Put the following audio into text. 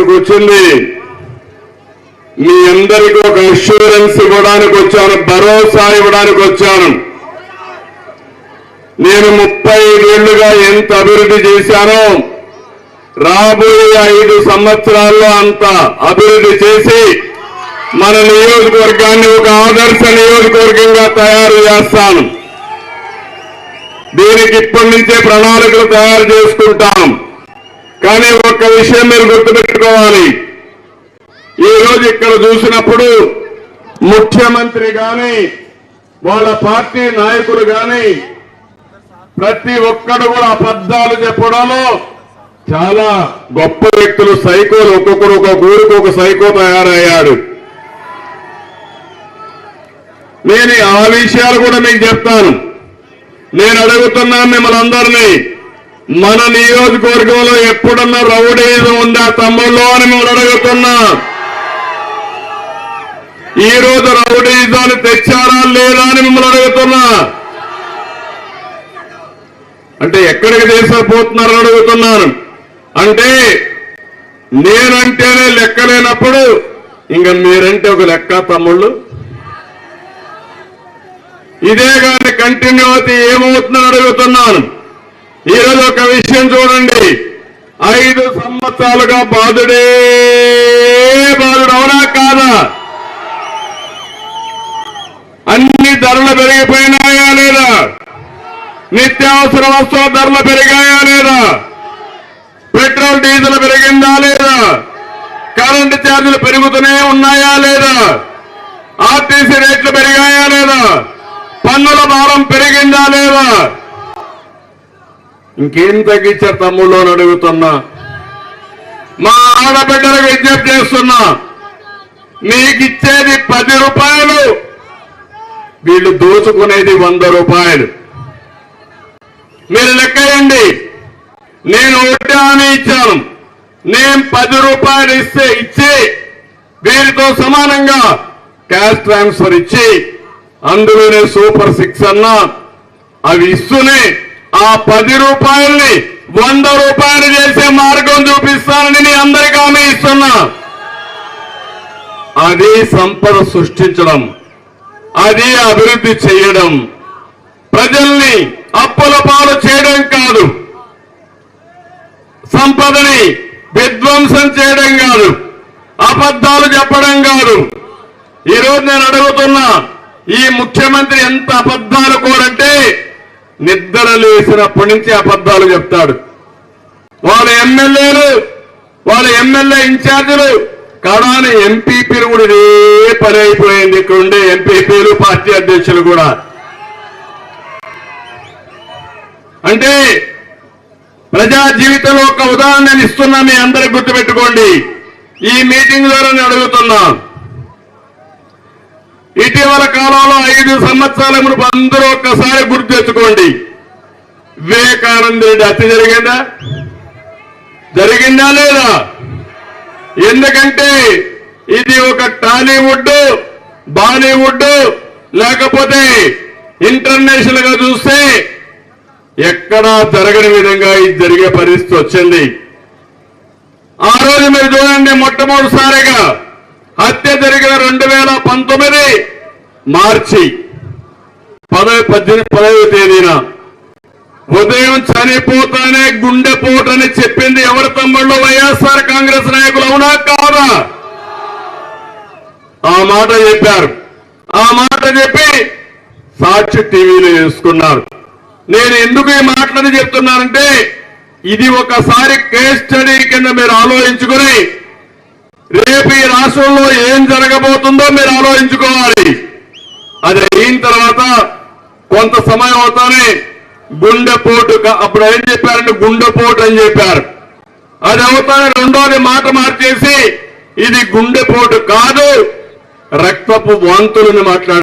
ఇక్కడికి వచ్చింది మీ అందరికీ ఒక అష్యూరెన్స్ ఇవ్వడానికి వచ్చాను, భరోసా ఇవ్వడానికి వచ్చాను. నేను 35 ఏళ్లుగా ఎంత అభివృద్ధి చేశానో రాబోయే 5 సంవత్సరాల్లో అంత అభివృద్ధి చేసి మన నియోజకవర్గాన్ని ఒక ఆదర్శ నియోజకవర్గంగా తయారు చేస్తాను. దీనికి ఇప్పటి నుంచే ప్రణాళికలు తయారు చేసుకుంటాం. కానీ ఒక్క విషయం మీరు గుర్తుపెట్టుకోవాలి, ఈ రోజు ఇక్కడ చూసినప్పుడు ముఖ్యమంత్రి గాని వాళ్ళ పార్టీ నాయకులు గాని ప్రతి ఒక్కడు కూడా అబద్ధాలు చెప్పడంలో చాలా గొప్ప వ్యక్తులు, సైకోలు. ఒక్కొక్కరు ఒక్కొక్క ఊరికి ఒక సైకో తయారయ్యాడు. నేను ఆ విషయాలు కూడా మీకు చెప్తాను. నేను అడుగుతున్నాను మిమ్మల్ని అందరినీ, మన నియోజకవర్గంలో ఎప్పుడన్నా రౌడీజం ఉందా తమ్ముళ్ళు అని మిమ్మల్ని అడుగుతున్నా. ఈ రోజు రౌడీజాన్ని తెచ్చారా లేదా అని మిమ్మల్ని అడుగుతున్నా. అంటే ఎక్కడికి తీసుకుపోతున్నారని అడుగుతున్నాను. అంటే నేనంటేనే లెక్కలేనప్పుడు ఇంకా మీరంటే ఒక లెక్క తమ్ముళ్ళు. ఇదే కానీ కంటిన్యూ అవుతే ఏమవుతుందని అడుగుతున్నాను. ఈరోజు ఒక విషయం చూడండి, 5 సంవత్సరాలుగా బాధుడే బాధుడు, అవునా కాదా? అన్ని ధరలు పెరిగిపోయినాయా లేదా? నిత్యావసర వస్తువుల ధరలు పెరిగాయా లేదా? పెట్రోల్ డీజిల్ పెరిగిందా లేదా? కరెంటు ఛార్జీలు పెరుగుతూనే ఉన్నాయా లేదా? ఆర్టీసీ రేట్లు పెరిగాయా లేదా? పన్నుల భారం పెరిగిందా లేదా? ఇంకేం తగ్గించారు తమ్ముళ్ళు అని అడుగుతున్నా. మా ఆడబిడ్డలకు విజ్ఞప్తి చేస్తున్నా, మీకు ఇచ్చేది 10 రూపాయలు, వీళ్ళు దోచుకునేది 100 రూపాయలు. మీరు లెక్కేయండి. నేను ఒకటి హామీ ఇచ్చాను, నేను 10 రూపాయలు ఇచ్చి వీరితో సమానంగా క్యాష్ ట్రాన్స్ఫర్ ఇచ్చి అందులోనే సూపర్ 6 అన్నా అవి ఇస్తూనే ఆ 10 రూపాయల్ని 100 రూపాయలు చేసే మార్గం చూపిస్తానని మీ అందరికీ హామీ ఇస్తున్నా. అది సంపద సృష్టించడం, అది అభివృద్ధి చేయడం, ప్రజల్ని అప్పుల పాలు చేయడం కాదు, సంపదని విధ్వంసం చేయడం కాదు, అబద్ధాలు చెప్పడం కాదు. ఈరోజు నేను అడుగుతున్నా, ఈ ముఖ్యమంత్రి ఎంత అబద్ధాలు కోరంటే నిద్ర లేసినప్పటి నుంచి అబద్ధాలు చెప్తాడు. వాళ్ళ ఎమ్మెల్యేలు, వాళ్ళ ఎమ్మెల్యే ఇన్ఛార్జీలు, కడాని ఎంపీపీలు కూడా ఇదే పని అయిపోయింది. ఇక్కడ ఉండే ఎంపీపీలు, పార్టీ అధ్యక్షులు కూడా. అంటే ప్రజా జీవితంలో ఒక ఉదాహరణ నేను ఇస్తున్నా, మీ అందరికి గుర్తుపెట్టుకోండి. ఈ మీటింగ్ ద్వారా నేను అడుగుతున్నా, ఇటీవల కాలంలో 5 సంవత్సరాల మునుపు అందరూ ఒక్కసారి గుర్తు తెచ్చుకోండి. వివేకానంద రెడ్డి హత్య జరిగిందా? జరిగిందా లేదా? ఎందుకంటే ఇది ఒక టాలీవుడ్, బాలీవుడ్, లేకపోతే ఇంటర్నేషనల్ గా చూస్తే ఎక్కడా జరగని విధంగా ఇది జరిగే పరిస్థితి వచ్చింది. ఆ రోజు మీరు చూడండి, మొట్టమొదటిసారిగా హత్య జరిగిన 2019 మార్చి 18వ తేదీన ఉదయం చనిపోతానే గుండెపోటని చెప్పింది ఎవరి తమ్ముళ్ళు? వైఎస్ఆర్ కాంగ్రెస్ నాయకులు, అవునా కాదా? ఆ మాట చెప్పారు. ఆ మాట చెప్పి సాక్షి టీవీలో వేసుకున్నారు. నేను ఎందుకు ఈ మాటలని చెప్తున్నానంటే, ఇది ఒకసారి కేస్ స్టడీ కింద మీరు ఆలోచించుకుని రేపు ఈ రాష్ట్రంలో ఏం జరగబోతుందో మీరు ఆలోచించుకోవాలి. అది అయిన తర్వాత కొంత సమయం అవుతానే గుండెపోటు, అప్పుడు ఏం చెప్పారంటే గుండెపోటు అని చెప్పారు. అది అవుతానే రెండోది మాట మార్చేసి ఇది గుండెపోటు కాదు, రక్తపు వాంతులని మాట్లాడారు.